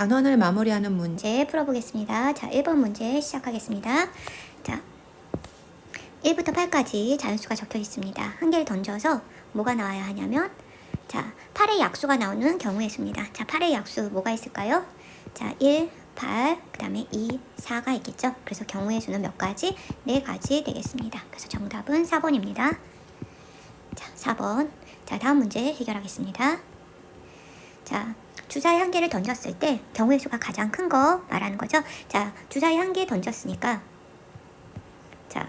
단원을 마무리하는 문제. 풀어보겠습니다. 자, 1번 문제 시작하겠습니다. 자, 1부터 8까지 자연수가 적혀 있습니다. 한 개를 던져서 뭐가 나와야 하냐면, 자, 8의 약수가 나오는 경우의 수입니다. 자, 8의 약수 뭐가 있을까요? 자, 1, 8, 그 다음에 2, 4가 있겠죠. 그래서 경우의 수는 몇 가지? 4가지 되겠습니다. 그래서 정답은 4번입니다. 자, 4번. 자, 다음 문제 해결하겠습니다. 자, 주사위 한 개를 던졌을 때 경우의 수가 가장 큰 거 말하는 거죠. 자, 주사위 한 개 던졌으니까 자,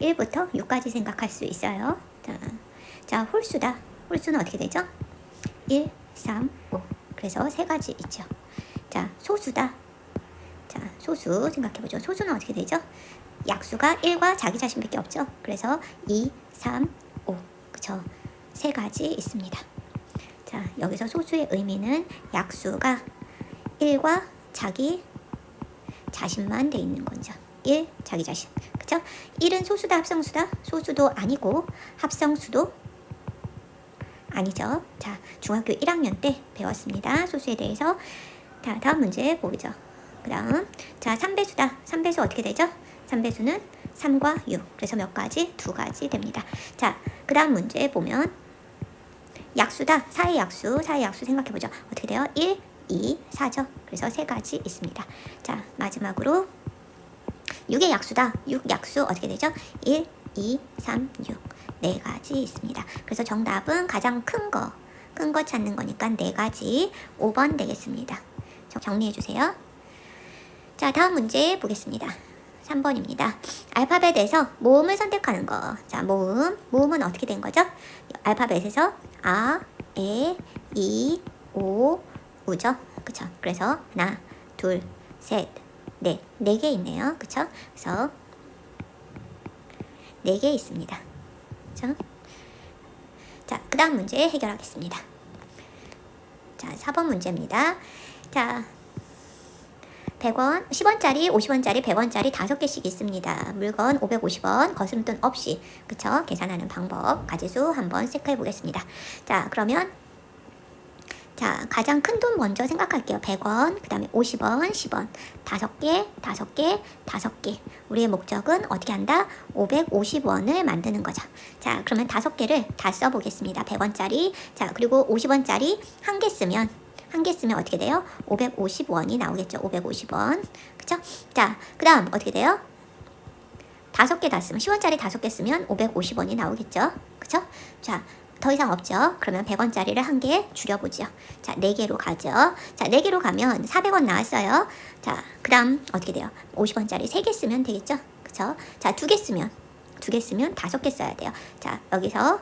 1부터 6까지 생각할 수 있어요. 자, 홀수다. 홀수는 어떻게 되죠? 1, 3, 5. 그래서 세 가지 있죠. 자, 소수다. 자, 소수 생각해보죠. 소수는 어떻게 되죠? 약수가 1과 자기 자신밖에 없죠. 그래서 2, 3, 5. 그쵸? 세 가지 있습니다. 자, 여기서 소수의 의미는 약수가 1과 자기 자신만 돼 있는 거죠. 1, 자기 자신. 그쵸? 1은 소수다, 합성수다? 소수도 아니고 합성수도 아니죠. 자, 중학교 1학년 때 배웠습니다. 소수에 대해서. 자, 다음 문제 보죠. 그 다음, 자, 3배수다. 3배수 어떻게 되죠? 3배수는 3과 6. 그래서 몇 가지? 2가지 됩니다. 자, 그 다음 문제 보면 약수다. 4의 약수. 4의 약수 생각해보죠. 어떻게 돼요? 1, 2, 4죠. 그래서 세 가지 있습니다. 자, 마지막으로 6의 약수다. 6 약수 어떻게 되죠? 1, 2, 3, 6. 네 가지 있습니다. 그래서 정답은 가장 큰 거 찾는 거니까 네 가지 5번 되겠습니다. 정리해주세요. 자, 다음 문제 보겠습니다. 3번입니다. 알파벳에서 모음을 선택하는 거. 자, 모음은 어떻게 된 거죠? 알파벳에서 아, 에, 이, 오, 우죠? 그쵸? 그래서 하나, 둘, 셋, 넷. 4개 있네요. 그쵸? 그래서 4개 있습니다. 그쵸? 자, 그 다음 문제 해결하겠습니다. 자, 4번 문제입니다. 자, 100원, 10원짜리, 50원짜리, 100원짜리 5개씩 있습니다. 물건 550원, 거스름돈 없이. 그쵸? 계산하는 방법, 가지수 한번 체크해 보겠습니다. 자, 그러면 자, 가장 큰 돈 먼저 생각할게요. 100원, 그 다음에 50원, 10원. 5개, 5개, 5개. 우리의 목적은 어떻게 한다? 550원을 만드는 거죠. 자, 그러면 5개를 다 써보겠습니다. 100원짜리. 자, 그리고 50원짜리 한 개 쓰면 어떻게 돼요? 550원이 나오겠죠. 550원. 그쵸? 자, 그 다음 어떻게 돼요? 5개 다 쓰면, 10원짜리 5개 쓰면 550원이 나오겠죠. 그쵸? 자, 더 이상 없죠. 그러면 100원짜리를 한 개 줄여보죠. 자, 4개로 가죠. 자, 4개로 가면 400원 나왔어요. 자, 그 다음 어떻게 돼요? 50원짜리 3개 쓰면 되겠죠. 그쵸? 자, 2개 쓰면 5개 써야 돼요. 자, 여기서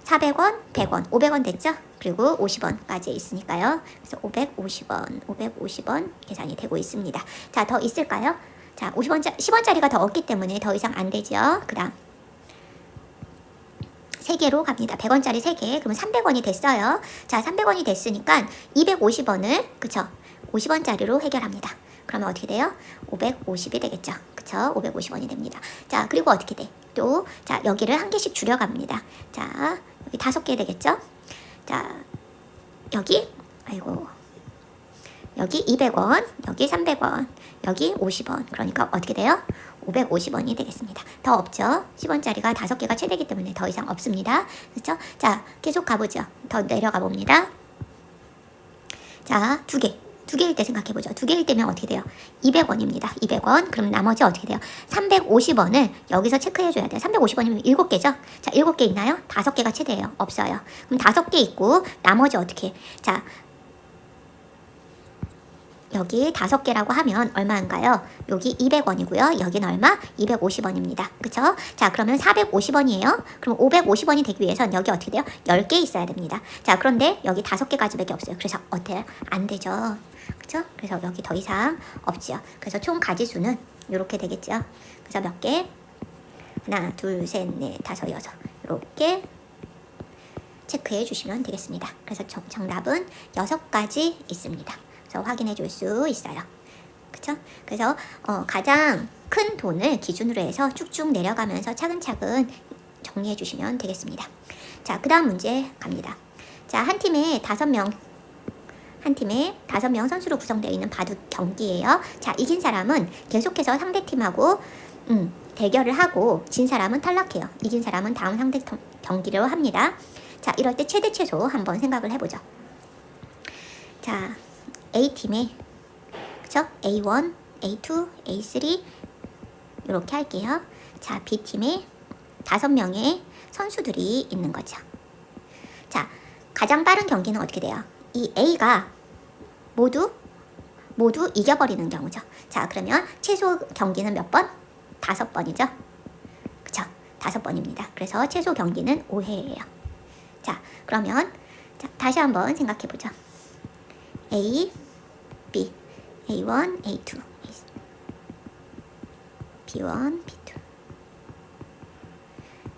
400원, 100원, 500원 됐죠? 그리고 50원까지 있으니까요. 그래서 550원 계산이 되고 있습니다. 자, 더 있을까요? 자, 10원짜리가 더 없기 때문에 더 이상 안 되죠. 그 다음 3개로 갑니다. 100원짜리 3개. 그러면 300원이 됐어요. 자, 300원이 됐으니까 250원을, 그쵸? 50원짜리로 해결합니다. 그러면 어떻게 돼요? 550이 되겠죠. 그쵸? 550원이 됩니다. 자, 그리고 어떻게 돼? 또, 자, 여기를 한 개씩 줄여갑니다. 자, 여기 5개 되겠죠? 자, 여기, 여기 200원, 여기 300원, 여기 50원. 그러니까 어떻게 돼요? 550원이 되겠습니다. 더 없죠? 10원짜리가 5개가 최대이기 때문에 더 이상 없습니다. 그렇죠? 자, 계속 가보죠. 더 내려가 봅니다. 자, 2개. 2개일 때 생각해보죠. 2개일 때면 어떻게 돼요? 200원입니다. 200원. 그럼 나머지 어떻게 돼요? 350원을 여기서 체크해줘야 돼요. 350원이면 7개죠? 자, 7개 있나요? 5개가 최대예요. 없어요. 그럼 5개 있고 나머지 어떻게? 자, 여기 5개라고 하면 얼마인가요? 여기 200원이고요. 여기는 얼마? 250원입니다. 그쵸? 자, 그러면 450원이에요. 그럼 550원이 되기 위해선 여기 어떻게 돼요? 10개 있어야 됩니다. 자, 그런데 여기 5개까지밖에 없어요. 그래서 어때요? 안 되죠. 그쵸? 그래서 여기 더 이상 없지요. 그래서 총 가지수는 이렇게 되겠죠. 그래서 몇 개? 하나, 둘, 셋, 넷, 다섯, 여섯. 이렇게 체크해 주시면 되겠습니다. 그래서 정답은 6가지 있습니다. 그래서 확인해 줄 수 있어요. 그쵸? 그래서 가장 큰 돈을 기준으로 해서 쭉쭉 내려가면서 차근차근 정리해 주시면 되겠습니다. 자, 그 다음 문제 갑니다. 자, 한 팀에 5명 한 팀에 5명 선수로 구성되어 있는 바둑 경기예요. 자, 이긴 사람은 계속해서 상대팀하고 대결을 하고 진 사람은 탈락해요. 이긴 사람은 다음 상대 경기로 합니다. 자, 이럴 때 최대 최소 한번 생각을 해보죠. 자, A팀에 그쵸? A1, A2, A3 이렇게 할게요. 자, B팀에 5명의 선수들이 있는 거죠. 자, 가장 빠른 경기는 어떻게 돼요? 이 A가 모두 이겨버리는 경우죠. 자, 그러면 최소 경기는 몇 번? 5번이죠. 그쵸? 5번입니다. 그래서 최소 경기는 5회예요. 자, 그러면 자, 다시 한번 생각해보죠. A, B, A1, A2, B1, B2.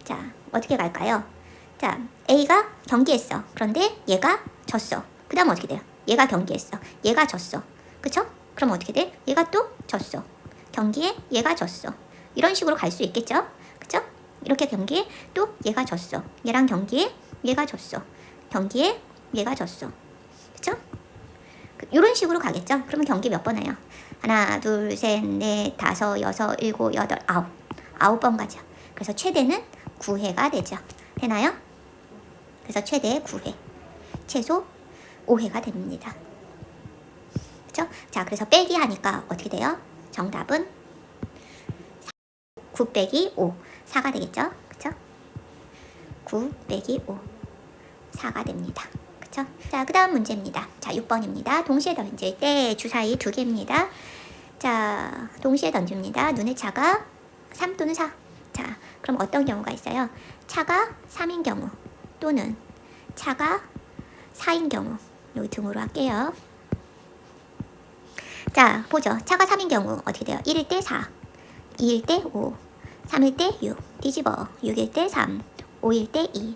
자, 어떻게 갈까요? 자, A가 경기했어. 그런데 얘가 졌어. 그 다음 어떻게 돼요? 얘가 경기했어. 얘가 졌어. 그쵸? 그럼 어떻게 돼? 얘가 또 졌어. 경기에 얘가 졌어. 이런 식으로 갈 수 있겠죠? 그쵸? 이렇게 경기에 또 얘가 졌어. 얘랑 경기에 얘가 졌어. 경기에 얘가 졌어. 그쵸? 이런 식으로 가겠죠? 그러면 경기 몇 번 해요? 하나, 둘, 셋, 넷, 다섯, 여섯, 일곱, 여덟, 아홉. 9번 가죠. 그래서 최대는 9회가 되죠. 되나요? 그래서 최대 9회. 최소 5회가 됩니다. 그쵸? 자, 그래서 빼기 하니까 어떻게 돼요? 정답은 9 빼기 5. 4가 되겠죠? 그쵸? 9 빼기 5. 4가 됩니다. 그쵸? 자, 그 다음 문제입니다. 자, 6번입니다. 동시에 던질 때 주사위 2개입니다. 자, 동시에 던집니다. 눈의 차가 3 또는 4. 자, 그럼 어떤 경우가 있어요? 차가 3인 경우 또는 차가 4인 경우. 여기 등으로 할게요. 자, 보죠. 차가 3인 경우 어떻게 돼요? 1일 때 4, 2일 때 5, 3일 때 6, 뒤집어 6일 때 3, 5일 때 2,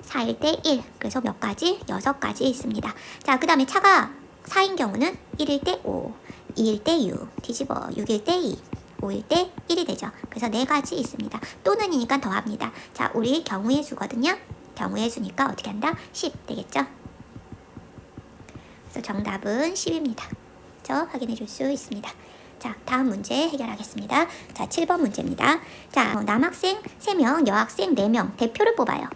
4일 때 1. 그래서 몇 가지? 6가지 있습니다. 자, 그 다음에 차가 4인 경우는 1일 때 5, 2일 때 6, 뒤집어 6일 때 2, 5일 때 1이 되죠. 그래서 4가지 있습니다. 또는이니까 더합니다. 자, 우리 경우의 수거든요. 경우의 수니까 어떻게 한다? 10 되겠죠? 그래서 정답은 10입니다. 확인해 줄 수 있습니다. 자, 다음 문제 해결하겠습니다. 자, 7번 문제입니다. 자, 남학생 3명, 여학생 4명 대표를 뽑아요.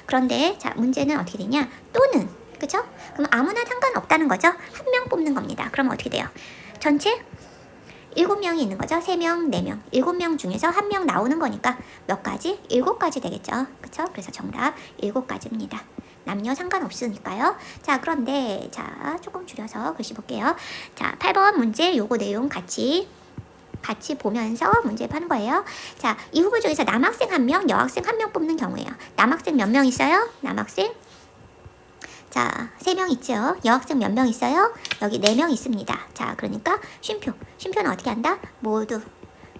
그런데 자, 문제는 어떻게 되냐? 또는, 그쵸? 그럼 아무나 상관없다는 거죠? 한 명 뽑는 겁니다. 그럼 어떻게 돼요? 전체 7명이 있는 거죠? 3명, 4명. 7명 중에서 1명 나오는 거니까 몇 가지? 7가지 되겠죠? 그쵸? 그래서 정답 7가지입니다. 남녀 상관없으니까요. 자, 그런데 자, 조금 줄여서 글씨 볼게요. 자, 8번 문제 요거 내용 같이 보면서 문제 푸는 거예요. 자, 이 후보 중에서 남학생 1명, 여학생 1명 뽑는 경우예요. 남학생 몇 명 있어요? 남학생 자, 3명 있죠. 여학생 몇 명 있어요? 여기 4명 있습니다. 자, 그러니까 쉼표는 어떻게 한다? 모두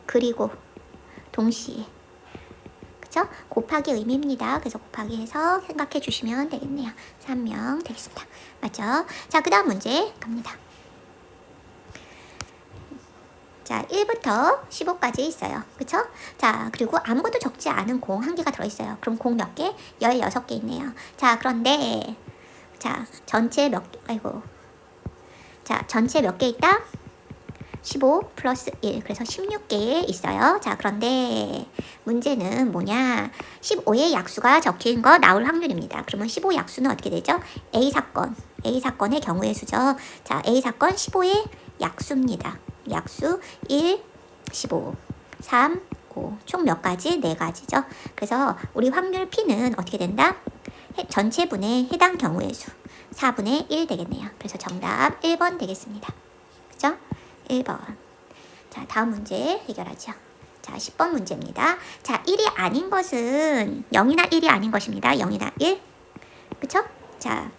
그리고 동시에 그쵸? 곱하기 의미입니다. 그래서 곱하기 해서 생각해 주시면 되겠네요. 3명 되겠습니다. 맞죠? 자, 그 다음 문제 갑니다. 자, 1부터 15까지 있어요. 그쵸? 자, 그리고 아무것도 적지 않은 공 1개가 들어있어요. 그럼 공 몇 개? 16개 있네요. 자, 그런데 자, 전체 몇 개 있다? 15 플러스 1, 그래서 16개 있어요. 자, 그런데 문제는 뭐냐? 15의 약수가 적힌 거 나올 확률입니다. 그러면 15 약수는 어떻게 되죠? A사건의 경우의 수죠. 자, A사건 15의 약수입니다. 약수 1, 15, 3, 5. 총 몇 가지? 4가지죠. 그래서 우리 확률 P는 어떻게 된다? 전체분의 해당 경우의 수 4분의 1 되겠네요. 그래서 정답 1번 되겠습니다. 그죠? 1번. 자, 다음 문제 해결하죠. 자, 10번 문제입니다. 자, 1이 아닌 것은 0이나 1이 아닌 것입니다. 0이나 1. 그쵸? 자,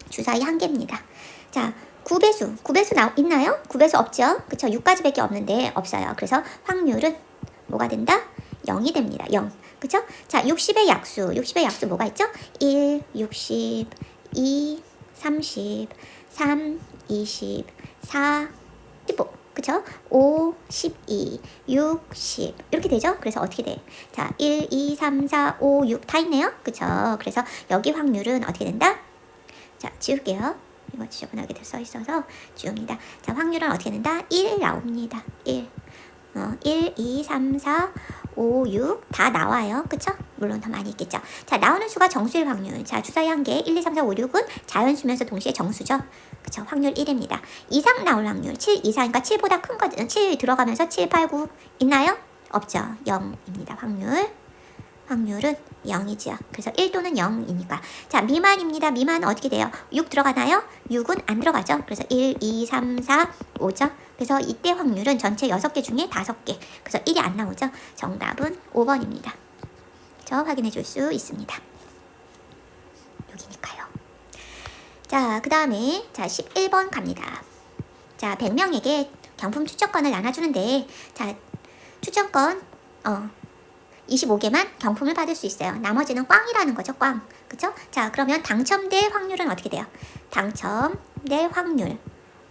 주사위 1개입니다. 자, 9배수 있나요? 9배수 없죠? 그쵸? 6가지밖에 없는데 없어요. 그래서 확률은 뭐가 된다? 0이 됩니다. 0. 그쵸? 자, 60의 약수 뭐가 있죠? 1, 60, 2, 30, 3, 20, 4, 15. 그쵸? 5, 12, 6, 10 이렇게 되죠? 그래서 어떻게 돼? 자, 1, 2, 3, 4, 5, 6 다 있네요? 그쵸? 그래서 여기 확률은 어떻게 된다? 자, 지울게요. 이거 지저분하게 써 있어서 지웁니다. 자, 확률은 어떻게 된다? 1 나옵니다. 1. 1, 2, 3, 4, 5, 6 다 나와요. 그쵸? 물론 더 많이 있겠죠. 자, 나오는 수가 정수일 확률. 자, 주사위 한 개, 1, 2, 3, 4, 5, 6은 자연수면서 동시에 정수죠. 그쵸? 확률 1입니다. 이상 나올 확률 7 이상이니까 7보다 큰 거든. 7 들어가면서 7, 8, 9 있나요? 없죠. 0입니다. 확률은 0이지요. 그래서 1 또는 0이니까. 자, 미만입니다. 미만은 어떻게 돼요? 6 들어가나요? 6은 안 들어가죠. 그래서 1, 2, 3, 4, 5죠. 그래서 이때 확률은 전체 6개 중에 5개. 그래서 1이 안 나오죠. 정답은 5번입니다. 저 확인해 줄 수 있습니다. 여기니까요. 자, 그 다음에 자 11번 갑니다. 자, 100명에게 경품 추천권을 나눠주는데, 자, 추천권 25개만 경품을 받을 수 있어요. 나머지는 꽝이라는 거죠. 꽝. 그쵸? 자, 그러면 당첨될 확률은 어떻게 돼요? 당첨될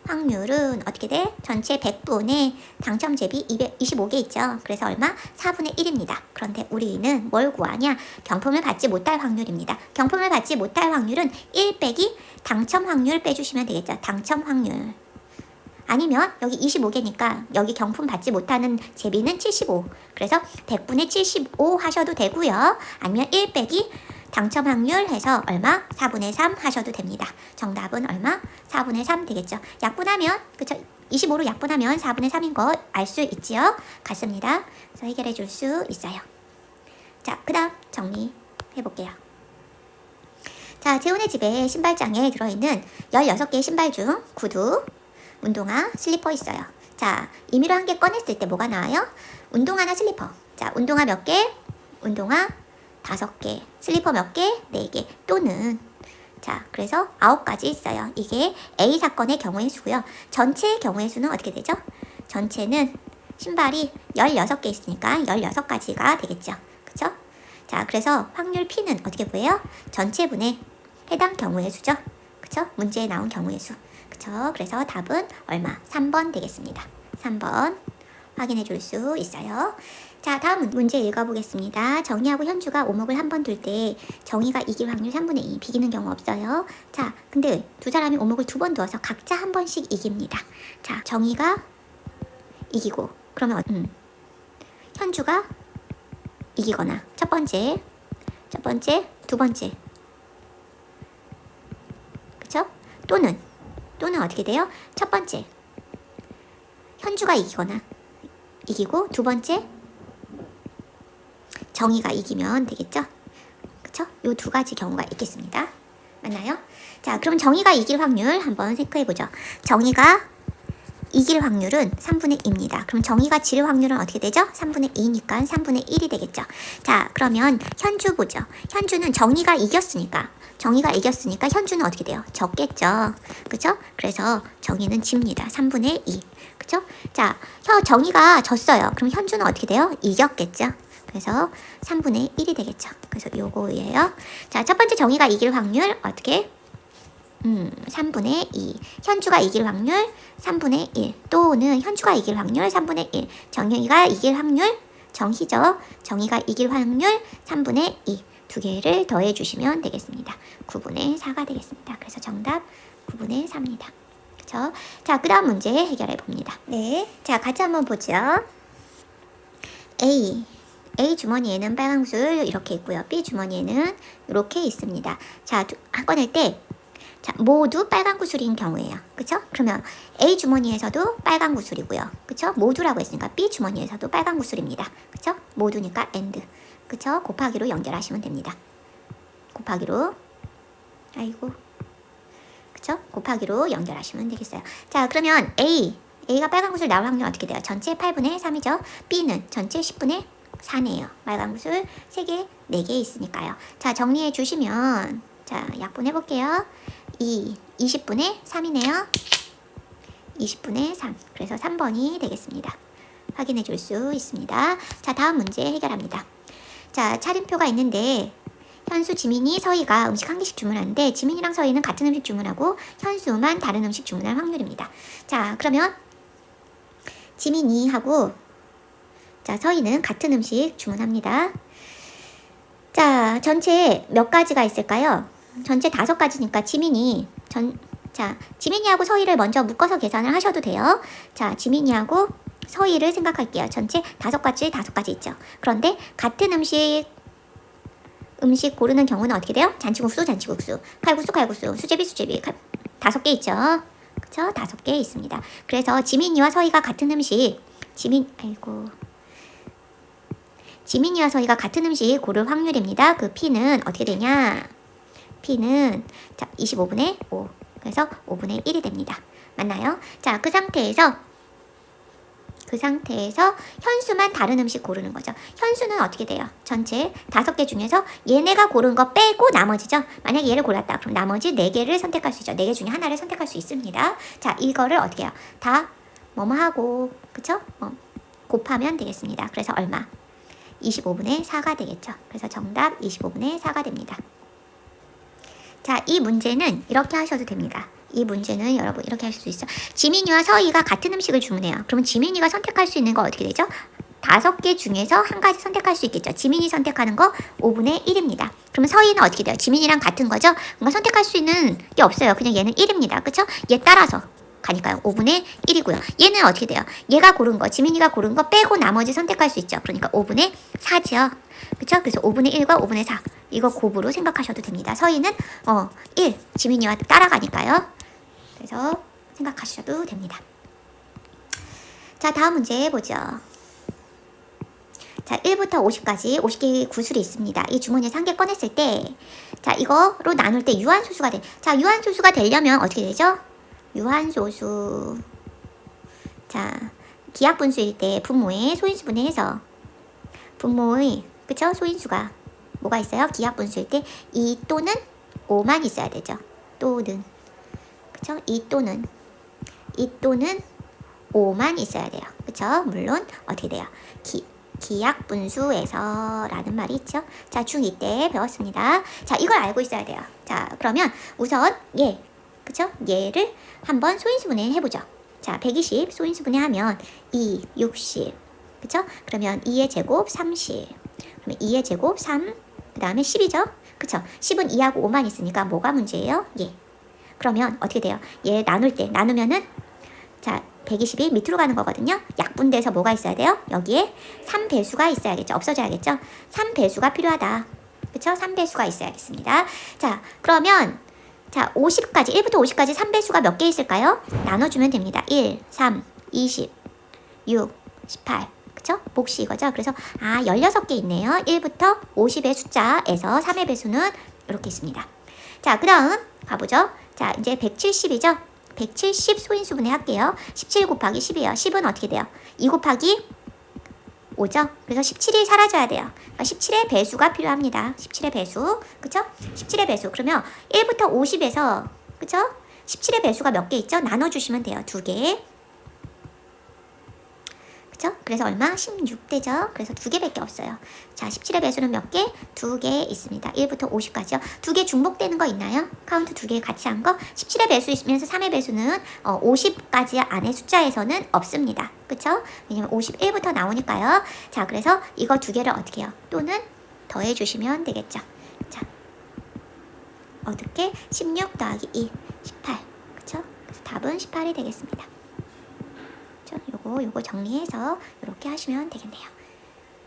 확률은 어떻게 돼? 전체 100분의 당첨제비 225개 있죠. 그래서 얼마? 4분의 1입니다. 그런데 우리는 뭘 구하냐? 경품을 받지 못할 확률입니다. 경품을 받지 못할 확률은 1 빼기 당첨 확률 빼주시면 되겠죠. 당첨 확률. 아니면 여기 25개니까 여기 경품 받지 못하는 제비는 75. 그래서 100분의 75 하셔도 되고요. 아니면 1 빼기 당첨 확률 해서 얼마? 4분의 3 하셔도 됩니다. 정답은 얼마? 4분의 3 되겠죠. 약분하면, 그쵸? 25로 약분하면 4분의 3인 거 알 수 있지요? 같습니다. 그래서 해결해 줄 수 있어요. 자, 그 다음 정리해 볼게요. 자, 재훈의 집에 신발장에 들어있는 16개의 신발 중 구두, 운동화, 슬리퍼 있어요. 자, 임의로 한 개 꺼냈을 때 뭐가 나와요? 운동화나 슬리퍼. 자, 운동화 몇 개? 운동화 5개. 슬리퍼 몇 개? 4개. 또는 자, 그래서 9가지 있어요. 이게 A 사건의 경우의 수고요. 전체의 경우의 수는 어떻게 되죠? 전체는 신발이 16개 있으니까 16가지가 되겠죠. 그쵸? 자, 그래서 확률 P는 어떻게 구해요? 전체분의 해당 경우의 수죠. 그쵸? 문제에 나온 경우의 수. 그쵸? 그래서 답은 얼마? 3번 되겠습니다. 3번 확인해 줄 수 있어요. 자, 다음 문제 읽어보겠습니다. 정희하고 현주가 오목을 한 번 둘 때 정희가 이길 확률 3분의 2, 비기는 경우 없어요. 자, 근데 두 사람이 오목을 2번 두어서 각자 한 번씩 이깁니다. 자, 정희가 이기고, 그러면 현주가 이기거나 첫 번째, 두 번째, 그쵸? 또는 어떻게 돼요? 첫 번째 현주가 이기고 두 번째 정의가 이기면 되겠죠? 그쵸? 요 두 가지 경우가 있겠습니다. 맞나요? 자, 그럼 정의가 이길 확률 한번 체크해보죠. 정의가 이길 확률은 3분의 2입니다. 그럼 정의가 질 확률은 어떻게 되죠? 3분의 2니까 3분의 1이 되겠죠. 자, 그러면 현주 보죠. 현주는 정의가 이겼으니까 현주는 어떻게 돼요? 졌겠죠. 그쵸? 그래서 정의는 집니다. 3분의 2. 그쵸? 자, 정의가 졌어요. 그럼 현주는 어떻게 돼요? 이겼겠죠. 그래서 3분의 1이 되겠죠. 그래서 요거예요. 자, 첫 번째 정의가 이길 확률 어떻게? 3분의 2. 현주가 이길 확률 3분의 1. 또는 현주가 이길 확률 3분의 1. 정희가 이길 확률, 정희죠. 정희가 이길 확률 3분의 2. 두 개를 더해 주시면 되겠습니다. 9분의 4가 되겠습니다. 그래서 정답 9분의 4입니다. 그쵸? 자, 그 다음 문제 해결해 봅니다. 네. 자, 같이 한번 보죠. A 주머니에는 빨간 구슬 이렇게 있고요. B 주머니에는 이렇게 있습니다. 자, 한 꺼낼 때 자, 모두 빨간 구슬인 경우예요. 그쵸? 그러면 A 주머니에서도 빨간 구슬이고요. 그쵸? 모두라고 했으니까 B 주머니에서도 빨간 구슬입니다. 그쵸? 모두니까 AND. 그쵸? 곱하기로 연결하시면 됩니다. 곱하기로. 아이고. 그쵸? 곱하기로 연결하시면 되겠어요. 자, 그러면 A가 빨간 구슬 나올 확률 어떻게 돼요? 전체 8분의 3이죠. B는 전체 10분의 4네요. 빨간 구슬 3개, 4개 있으니까요. 자, 정리해 주시면 자, 약분해 볼게요. 20분의 3이네요. 20분의 3. 그래서 3번이 되겠습니다. 확인해 줄 수 있습니다. 자, 다음 문제 해결합니다. 자, 차림표가 있는데 현수, 지민이, 서희가 음식 한 개씩 주문하는데 지민이랑 서희는 같은 음식 주문하고 현수만 다른 음식 주문할 확률입니다. 자, 그러면 지민이하고 자, 서희는 같은 음식 주문합니다. 자, 전체 몇 가지가 있을까요? 전체 5가지니까 지민이 자, 지민이하고 서희를 먼저 묶어서 계산을 하셔도 돼요. 자, 지민이하고 서희를 생각할게요. 전체 5가지 있죠. 그런데 같은 음식 고르는 경우는 어떻게 돼요? 잔치국수, 칼국수, 수제비, 5개 있죠. 그쵸? 5개 있습니다. 그래서 지민이와 서희가 같은 음식, 지민이와 서희가 같은 음식 고를 확률입니다. 그 P는 어떻게 되냐? P는 자 25분의 5. 그래서 5분의 1이 됩니다. 맞나요? 자, 그 상태에서 현수만 다른 음식 고르는 거죠. 현수는 어떻게 돼요? 전체 5개 중에서 얘네가 고른 거 빼고 나머지죠. 만약에 얘를 골랐다. 그럼 나머지 4개를 선택할 수 있죠. 4개 중에 하나를 선택할 수 있습니다. 자, 이거를 어떻게 해요? 다 뭐뭐 하고, 그쵸? 곱하면 되겠습니다. 그래서 얼마? 25분의 4가 되겠죠. 그래서 정답 25분의 4가 됩니다. 자, 이 문제는 이렇게 하셔도 됩니다. 이 문제는 여러분 이렇게 할 수 있어. 지민이와 서희가 같은 음식을 주문해요. 그러면 지민이가 선택할 수 있는 거 어떻게 되죠? 5개 중에서 한 가지 선택할 수 있겠죠. 지민이 선택하는 거 5분의 1입니다. 그러면 서희는 어떻게 돼요? 지민이랑 같은 거죠? 뭔가 선택할 수 있는 게 없어요. 그냥 얘는 1입니다. 그쵸? 얘 따라서 가니까요. 5분의 1이고요. 얘는 어떻게 돼요? 얘가 고른 거, 지민이가 고른 거 빼고 나머지 선택할 수 있죠. 그러니까 5분의 4죠. 그쵸? 그래서 5분의 1과 5분의 4. 이거 곱으로 생각하셔도 됩니다. 서희는 1, 지민이와 따라가니까요. 그래서 생각하셔도 됩니다. 자, 다음 문제 보죠. 자, 1부터 50까지 50개의 구술이 있습니다. 이 주머니에서 한 개 꺼냈을 때, 자, 이거로 나눌 때 유한소수가 돼. 자, 유한소수가 되려면 어떻게 되죠? 유한소수. 자, 기하분수일 때 분모의 소인수분해 해서 분모의, 그쵸? 소인수가 뭐가 있어요? 기하분수일 때 2 또는 5만 있어야 되죠. 또는, 그쵸? 2 또는 5만 있어야 돼요. 그쵸? 물론 어떻게 돼요? 기하분수에서 라는 말이 있죠. 자, 중2 때 배웠습니다. 자, 이걸 알고 있어야 돼요. 자, 그러면 우선 그쵸? 얘를 한번 소인수분해 해보죠. 자, 120 소인수분해하면 2, 60. 그쵸? 그러면 2의 제곱 30. 그러면 2의 제곱 3. 그 다음에 10이죠? 그쵸? 10은 2하고 5만 있으니까 뭐가 문제예요? 그러면 어떻게 돼요? 얘 나누면은 자, 120이 밑으로 가는 거거든요. 약분돼서 뭐가 있어야 돼요? 여기에 3배수가 있어야겠죠. 없어져야겠죠. 3배수가 필요하다. 그쵸? 3배수가 있어야겠습니다. 자, 그러면 자, 50까지 1부터 50까지 3배수가 몇 개 있을까요? 나눠주면 됩니다. 1, 3, 20, 6, 18. 그쵸? 몫이 이거죠. 그래서 16개 있네요. 1부터 50의 숫자에서 3의 배수는 이렇게 있습니다. 자, 그 다음 가보죠. 자, 이제 170이죠. 170 소인수분해 할게요. 17 곱하기 10이에요. 10은 어떻게 돼요? 2 곱하기 5죠. 그래서 17이 사라져야 돼요. 그러니까 17의 배수가 필요합니다. 17의 배수. 그쵸? 17의 배수. 그러면 1부터 50에서 그쵸? 17의 배수가 몇 개 있죠? 나눠주시면 돼요. 2개. 그쵸? 그래서 얼마? 16되죠? 그래서 2개밖에 없어요. 자, 17의 배수는 몇 개? 2개 있습니다. 1부터 50까지요. 2개 중복되는 거 있나요? 카운트 2개 같이 한 거? 17의 배수이면서 3의 배수는 50까지 안에 숫자에서는 없습니다. 그쵸? 왜냐면 51부터 나오니까요. 자, 그래서 이거 2개를 어떻게 해요? 또는 더해주시면 되겠죠. 자, 어떻게? 16 더하기 2, 18. 그쵸? 그래서 답은 18이 되겠습니다. 요거 정리해서 이렇게 하시면 되겠네요.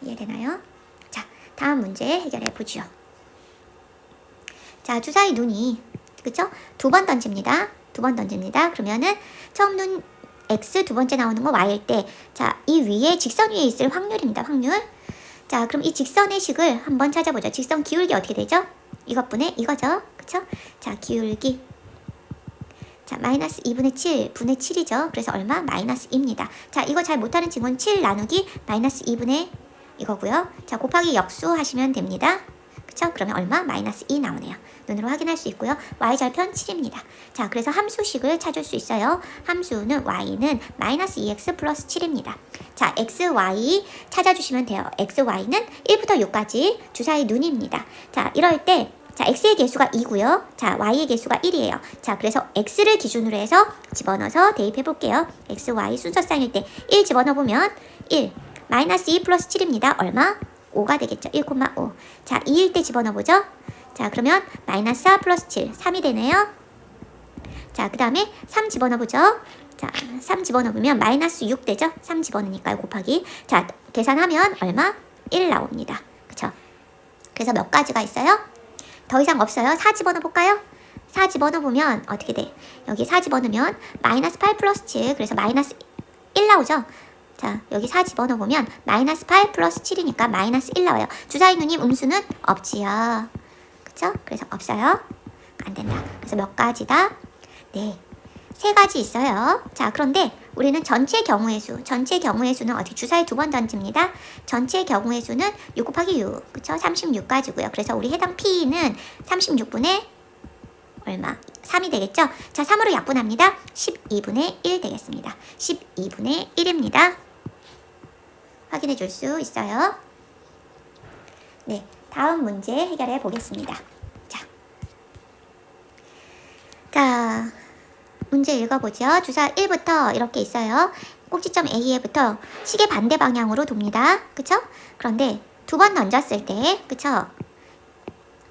이해되나요? 자, 다음 문제 해결해 보죠. 자, 주사위 눈이 그쵸? 2번 던집니다. 2번 던집니다. 그러면은 처음 눈 X 두 번째 나오는 거 Y일 때, 자, 이 위에 직선 위에 있을 확률입니다. 확률. 자, 그럼 이 직선의 식을 한번 찾아보죠. 직선 기울기 어떻게 되죠? 이것분의 이거죠. 그쵸? 자, 기울기. 자, 마이너스 2분의 7, 분의 7이죠. 그래서 얼마? 마이너스 2입니다. 자, 이거 잘 못하는 친구는 7 나누기 마이너스 2분의 이거고요. 자, 곱하기 역수 하시면 됩니다. 그쵸? 그러면 얼마? 마이너스 2 나오네요. 눈으로 확인할 수 있고요. y절편 7입니다. 자, 그래서 함수식을 찾을 수 있어요. 함수는 y는 마이너스 2x 플러스 7입니다. 자, x, y 찾아주시면 돼요. x, y는 1부터 6까지 주사위 눈입니다. 자, 이럴 때 자, x의 개수가 2고요. 자, y의 개수가 1이에요. 자, 그래서 x를 기준으로 해서 집어넣어서 대입해 볼게요. x, y 순서쌍일 때 1 집어넣어보면 1, 마이너스 2 플러스 7입니다. 얼마? 5가 되겠죠. 1,5. 자, 2일 때 집어넣어보죠. 자, 그러면 마이너스 4 플러스 7, 3이 되네요. 자, 그 다음에 3 집어넣어보죠. 자, 3 집어넣으면 마이너스 6 되죠? 3 집어넣으니까요, 곱하기. 자, 계산하면 얼마? 1 나옵니다. 그쵸? 그래서 몇 가지가 있어요? 더 이상 없어요. 4 집어넣어볼까요? 4 집어넣으면 어떻게 돼? 여기 4 집어넣으면 마이너스 8 플러스 7, 그래서 마이너스 1 나오죠? 자, 여기 4 집어넣으면 마이너스 8 플러스 7이니까 마이너스 1 나와요. 주사위 누님 음수는 없지요. 그쵸? 그래서 없어요. 안 된다. 그래서 몇 가지다? 네, 3가지 있어요. 자, 그런데 우리는 전체 경우의 수, 전체 경우의 수는 어디 주사위 2번 던집니다. 전체 경우의 수는 6 곱하기 6, 그쵸? 36가지고요. 그래서 우리 해당 P는 36분의 얼마? 3이 되겠죠? 자, 3으로 약분합니다. 12분의 1 되겠습니다. 12분의 1입니다. 확인해 줄 수 있어요. 네, 다음 문제 해결해 보겠습니다. 자, 문제 읽어보죠. 주사 1부터 이렇게 있어요. 꼭지점 A에부터 시계 반대 방향으로 돕니다. 그쵸? 그런데 2번 던졌을 때, 그쵸?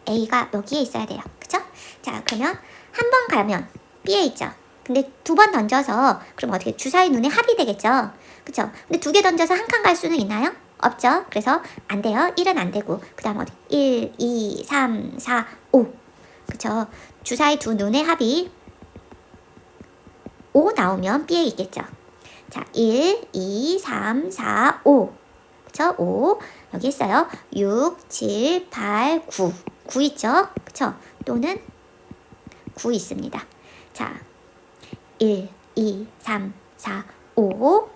A가 여기에 있어야 돼요. 그쵸? 자, 그러면 한 번 가면 B에 있죠. 근데 2번 던져서 그럼 어떻게 주사위 눈에 합이 되겠죠. 그쵸? 근데 2개 던져서 한 칸 갈 수는 있나요? 없죠. 그래서 안 돼요. 1은 안 되고 그 다음 어디 1, 2, 3, 4, 5 그쵸? 주사위 두 눈의 합이 5 나오면 B에 있겠죠. 자, 1, 2, 3, 4, 5 그쵸? 5 여기 있어요. 6, 7, 8, 9 9 있죠? 그쵸? 또는 9 있습니다. 자, 1, 2, 3, 4, 5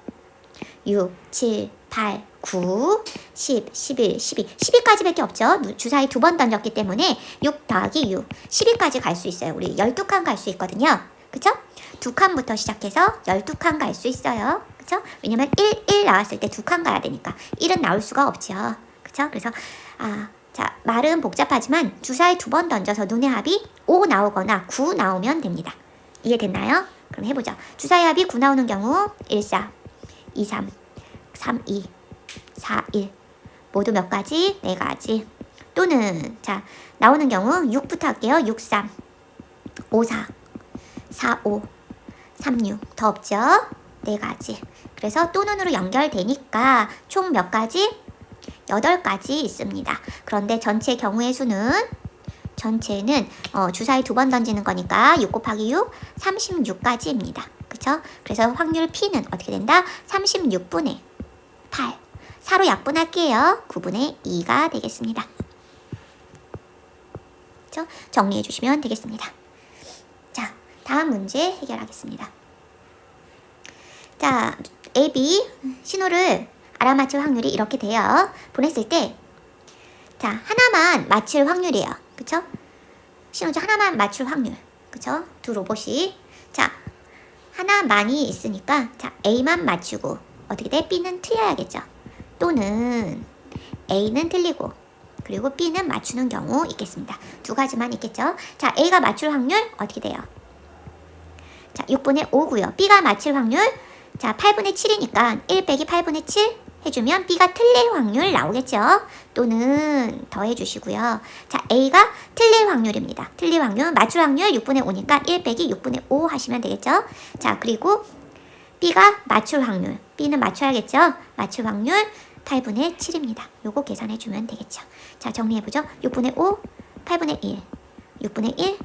6, 7, 8, 9, 10, 11, 12 12까지 밖에 없죠. 주사위 2번 던졌기 때문에 6 더하기 6 12까지 갈 수 있어요. 우리 12칸 갈 수 있거든요. 그쵸? 2칸부터 시작해서 12칸 갈 수 있어요. 그쵸? 왜냐면 1 나왔을 때 2칸 가야 되니까 1은 나올 수가 없죠. 그쵸? 그래서 자, 말은 복잡하지만 주사위 2번 던져서 눈의 합이 5 나오거나 9 나오면 됩니다. 이해됐나요? 그럼 해보죠. 주사위 합이 9 나오는 경우 1, 4, 2, 3, 3, 2, 4, 1 모두 몇 가지? 4가지. 또는 자, 나오는 경우 6부터 할게요. 6, 3, 5, 4, 4, 5, 3, 6 더 없죠? 4가지. 그래서 또는으로 연결되니까 총 몇 가지? 8가지 있습니다. 그런데 전체 경우의 수는 전체는 주사위 2번 던지는 거니까 6 곱하기 6 36가지입니다. 그쵸? 그래서 확률 P는 어떻게 된다? 36분의 8 4로 약분할게요. 9분의 2가 되겠습니다. 그쵸? 정리해 주시면 되겠습니다. 자, 다음 문제 해결하겠습니다. 자, A, B 신호를 알아맞힐 확률이 이렇게 돼요. 보냈을 때 자, 하나만 맞출 확률이에요. 그쵸? 신호죠. 하나만 맞출 확률. 그쵸? 두 로봇이 자, 하나만이 있으니까 자, A만 맞추고 어떻게 돼? B는 틀려야겠죠. 또는 A는 틀리고 그리고 B는 맞추는 경우 있겠습니다. 2가지만 있겠죠. 자, A가 맞출 확률 어떻게 돼요? 자, 6분의 5고요. B가 맞출 확률 자, 8분의 7이니까 1 빼기 8분의 7 해주면 B가 틀릴 확률 나오겠죠. 또는 더해주시고요. 자, A가 틀릴 확률입니다. 틀릴 확률, 맞출 확률 6분의 5니까 1 빼기 6분의 5 하시면 되겠죠. 자, 그리고 B가 맞출 확률, B는 맞춰야겠죠. 맞출 확률 8분의 7입니다. 요거 계산해주면 되겠죠. 자, 정리해보죠. 6분의 5, 8분의 1, 6분의 1,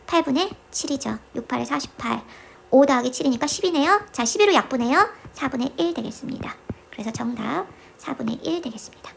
8분의 7이죠. 6, 8에 48, 5 더하기 7이니까 10이네요. 자, 11로 약분해요. 4분의 1 되겠습니다. 그래서 정답 4분의 1 되겠습니다.